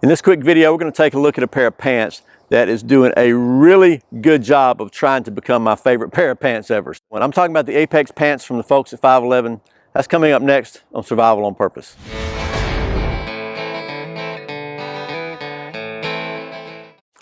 In this quick video, we're going to take a look at a pair of pants that is doing a really good job of trying to become my favorite pair of pants ever. When I'm talking about the Apex pants from the folks at 511, that's coming up next on Survival on Purpose.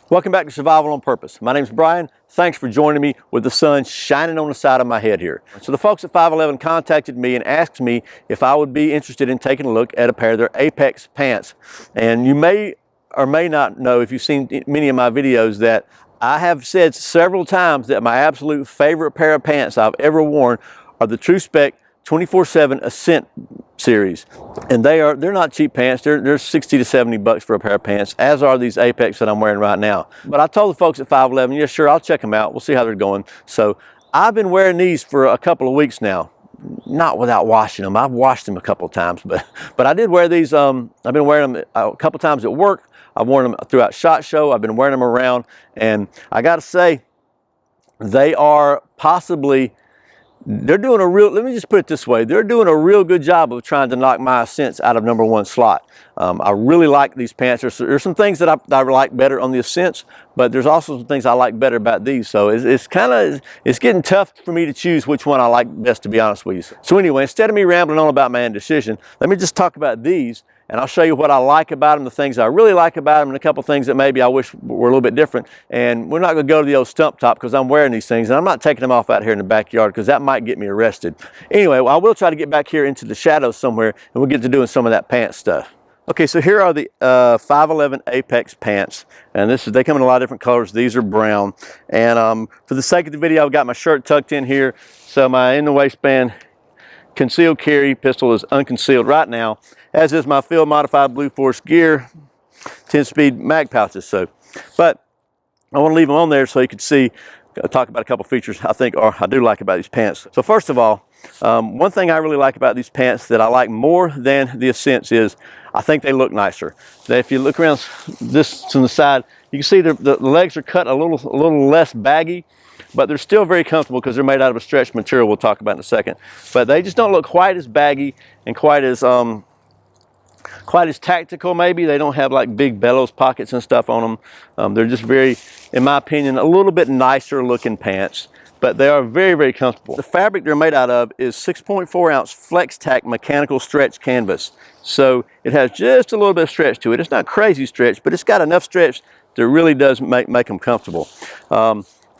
Welcome back to Survival on Purpose. My name's Brian. Thanks for joining me with the sun shining on the side of my head here. So the folks at 511 contacted me and asked me if I would be interested in taking a look at a pair of their Apex pants. And you may or may not know, if you've seen many of my videos, that I have said several times that my absolute favorite pair of pants I've ever worn are the TruSpec 24/7 Ascent series, and they're not cheap pants. They're 60 to 70 bucks for a pair of pants, as are these Apex that I'm wearing right now. But I told the folks at 511, yeah, sure, I'll check them out. We'll see how they're going. So I've been wearing these for a couple of weeks now, not without washing them. I've washed them a couple of times, but I did wear these. I've been wearing them a couple of times at work. I've worn them throughout SHOT Show. I've been wearing them around, and I got to say, they are possibly. They're doing a real, let me just put it this way, they're doing a real good job of trying to knock my Ascents out of #1 slot. I really like these pants. There's some things that I like better on the Ascents, but there's also some things I like better about these. So it's getting tough for me to choose which one I like best, to be honest with you. So anyway, instead of me rambling on about my indecision, let me just talk about these, and I'll show you what I like about them, the things I really like about them, and a couple things that maybe I wish were a little bit different. And we're not going to go to the old stump top because I'm wearing these things, and I'm not taking them off out here in the backyard because that might get me arrested. Anyway, well, I will try to get back here into the shadows somewhere, and we'll get to doing some of that pants stuff. Okay, so here are the 511 Apex pants, and they come in a lot of different colors. These are brown, and for the sake of the video, I've got my shirt tucked in here, so my in the waistband concealed carry pistol is unconcealed right now, as is my field modified Blue Force gear 10-speed mag pouches. So, but I want to leave them on there so you can see, talk about a couple features I do like about these pants. So first of all, one thing I really like about these pants that I like more than the Ascents is I think they look nicer. If you look around this from the side, you can see the legs are cut a little less baggy, but they're still very comfortable because they're made out of a stretched material we'll talk about in a second. But they just don't look quite as baggy and quite as tactical maybe. They don't have like big bellows pockets and stuff on them. They're just very, in my opinion, a little bit nicer looking pants, but they are very, very comfortable. The fabric they're made out of is 6.4 ounce flex tack mechanical stretch canvas. So it has just a little bit of stretch to it. It's not crazy stretch, but it's got enough stretch that really does make them comfortable.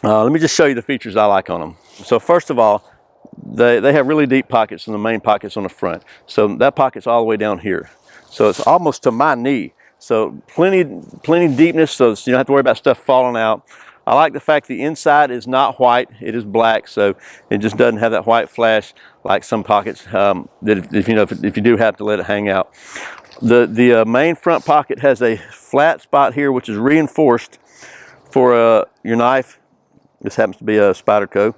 Let me just show you the features I like on them. So first of all, they have really deep pockets, and the main pockets on the front. So that pocket's all the way down here. So it's almost to my knee. So plenty deepness, so you don't have to worry about stuff falling out. I like the fact the inside is not white, it is black, so it just doesn't have that white flash like some pockets that if you do have to let it hang out. The main front pocket has a flat spot here, which is reinforced for your knife. This happens to be a Spyderco.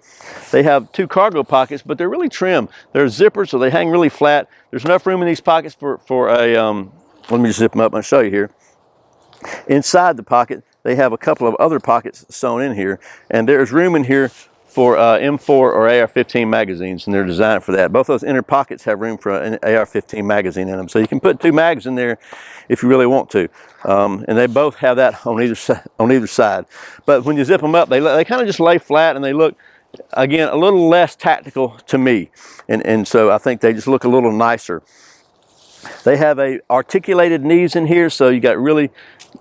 They have 2 cargo pockets, but they're really trim. They're zippers, so they hang really flat. There's enough room in these pockets for a, let me just zip them up and show you here. Inside the pocket, they have a couple of other pockets sewn in here, and there's room in here for M4 or AR-15 magazines, and they're designed for that. Both those inner pockets have room for an AR-15 magazine in them, so you can put 2 mags in there if you really want to. And they both have that on either side. But when you zip them up, they kind of just lay flat, and they look, again, a little less tactical to me, and so I think they just look a little nicer. They have a articulated knees in here, so you got really,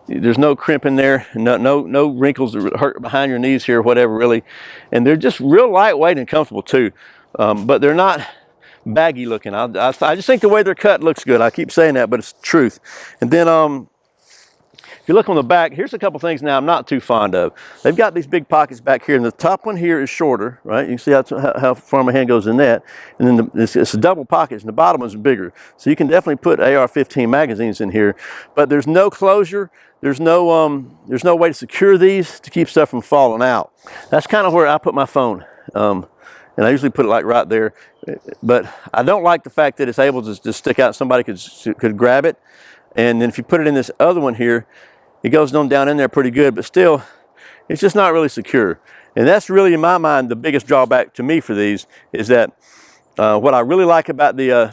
there's no crimp in there, no wrinkles that hurt behind your knees here, whatever really. And they're just real lightweight and comfortable too. But they're not baggy looking. I just think the way they're cut looks good. I keep saying that, but it's the truth. And then if you look on the back, here's a couple things now I'm not too fond of. They've got these big pockets back here, and the top one here is shorter, right? You can see how far my hand goes in that. And then it's a double pockets, and the bottom one's bigger. So you can definitely put AR-15 magazines in here, but there's no closure. There's no way to secure these to keep stuff from falling out. That's kind of where I put my phone. And I usually put it like right there, but I don't like the fact that it's able to just stick out. Somebody could grab it. And then if you put it in this other one here, it goes on down in there pretty good, but still, it's just not really secure. And that's really, in my mind, the biggest drawback to me for these is that what I really like about the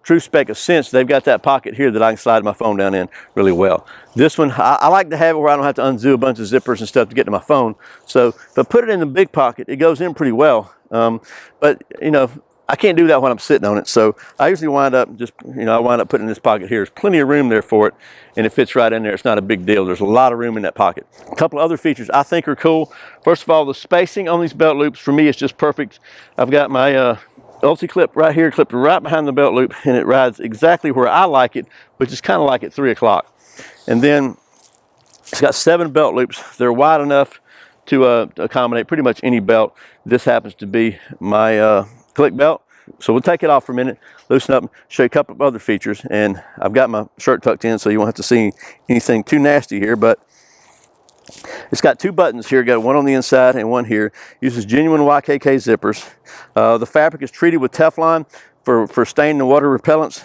TruSpec Ascent, they've got that pocket here that I can slide my phone down in really well. This one, I like to have it where I don't have to undo a bunch of zippers and stuff to get to my phone. So if I put it in the big pocket, it goes in pretty well. But you know, I can't do that when I'm sitting on it. So I usually wind up just, you know, I wind up putting in this pocket here. There's plenty of room there for it, and it fits right in there. It's not a big deal. There's a lot of room in that pocket. A couple other features I think are cool. First of all, the spacing on these belt loops for me is just perfect. I've got my Ulti clip right here, clipped right behind the belt loop, and it rides exactly where I like it, which is kind of like at 3 o'clock. And then it's got 7 belt loops. They're wide enough to accommodate pretty much any belt. This happens to be my click belt. So we'll take it off for a minute, loosen up, show you a couple of other features. And I've got my shirt tucked in, so you won't have to see anything too nasty here, but it's got 2 buttons here. Got one on the inside and one here. Uses genuine YKK zippers. The fabric is treated with Teflon for stain and water repellents.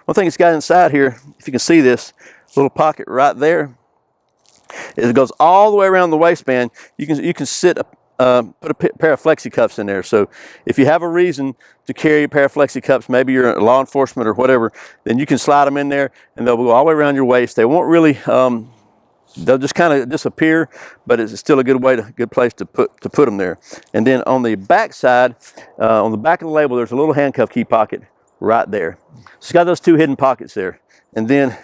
One thing it's got inside here, if you can see this little pocket right there, it goes all the way around the waistband. You can sit put a pair of flexi cuffs in there. So if you have a reason to carry a pair of flexi cuffs, maybe you're in law enforcement or whatever, then you can slide them in there and they'll go all the way around your waist. They won't really they'll just kind of disappear, but it's still a good place to put them there. And then on the back side, on the back of the label, there's a little handcuff key pocket right there. So it's got those 2 hidden pockets there. And then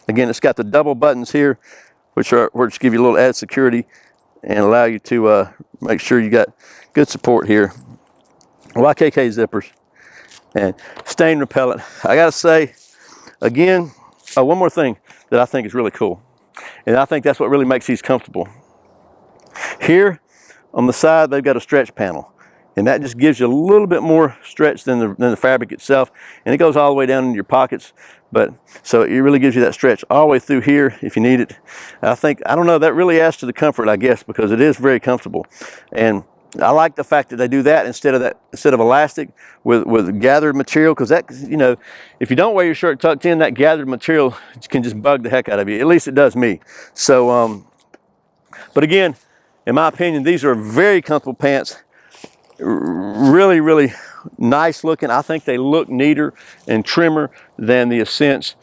again, it's got the double buttons here, which give you a little added security and allow you to make sure you got good support here. YKK zippers and stain repellent. I gotta say, again, one more thing that I think is really cool, and I think that's what really makes these comfortable. Here on the side, they've got a stretch panel, and that just gives you a little bit more stretch than the fabric itself, and it goes all the way down in your pockets. But so it really gives you that stretch all the way through here if you need it. I don't know, that really adds to the comfort, I guess, because it is very comfortable. And I like the fact that they do that instead of elastic with gathered material, because that, you know, if you don't wear your shirt tucked in, that gathered material can just bug the heck out of you. At least it does me. So, but again, in my opinion, these are very comfortable pants. Really, really nice looking. I think they look neater and trimmer than the Ascents.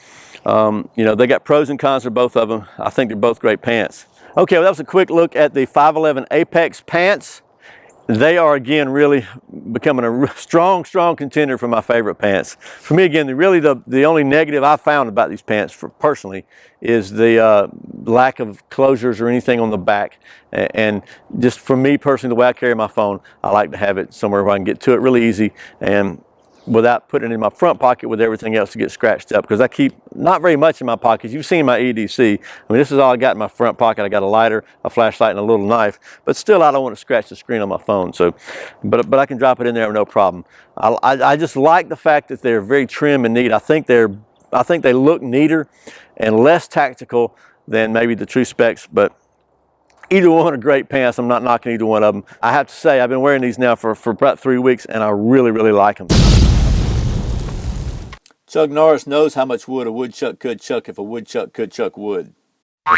You know, they got pros and cons for both of them. I think they're both great pants. Okay, well, that was a quick look at the 511 Apex pants. They are, again, really becoming a strong contender for my favorite pants. For me, again, the only negative I found about these pants, personally, is the lack of closures or anything on the back. And just for me personally, the way I carry my phone, I like to have it somewhere where I can get to it really easy and without putting it in my front pocket with everything else to get scratched up, because I keep not very much in my pockets. You've seen my EDC. I mean, this is all I got in my front pocket. I got a lighter, a flashlight, and a little knife, but still I don't want to scratch the screen on my phone. So, but I can drop it in there with no problem. I just like the fact that they're very trim and neat. I think they look neater and less tactical than maybe the TruSpecs, but either one are great pants. I'm not knocking either one of them. I have to say, I've been wearing these now for about 3 weeks, and I really, really like them. Chuck Norris knows how much wood a woodchuck could chuck if a woodchuck could chuck wood.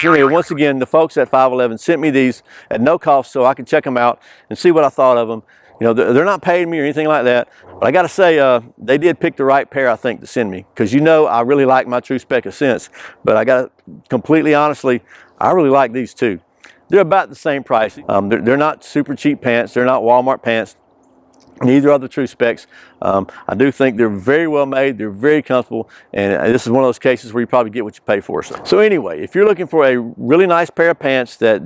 So anyway, once again, the folks at 511 sent me these at no cost so I could check them out and see what I thought of them. You know, they're not paying me or anything like that, but I got to say, they did pick the right pair, I think, to send me, because you know I really like my TruSpec Ascents, but I got to completely honestly, I really like these too. They're about the same price. They're not super cheap pants. They're not Walmart pants. Neither are the TruSpecs. I do think they're very well made. They're very comfortable, and this is one of those cases where you probably get what you pay for. So anyway, if you're looking for a really nice pair of pants that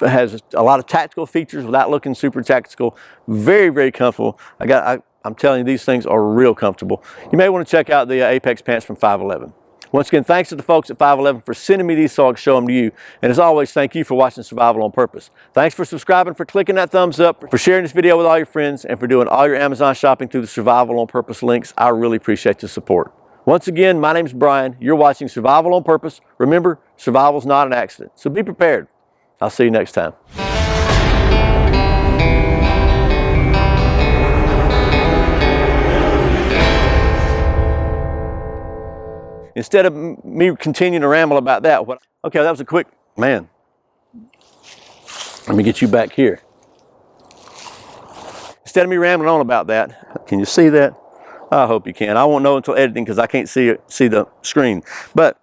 has a lot of tactical features without looking super tactical, very, very comfortable, I'm telling you, these things are real comfortable. You may want to check out the Apex pants from 511. Once again, thanks to the folks at 511 for sending me these so I can show them to you. And as always, thank you for watching Survival on Purpose. Thanks for subscribing, for clicking that thumbs up, for sharing this video with all your friends, and for doing all your Amazon shopping through the Survival on Purpose links. I really appreciate the support. Once again, my name's Brian. You're watching Survival on Purpose. Remember, survival's not an accident. So be prepared. I'll see you next time. Instead of me continuing to ramble about that, okay, that was a quick, man. Let me get you back here. Instead of me rambling on about that, can you see that? I hope you can. I won't know until editing because I can't see the screen. But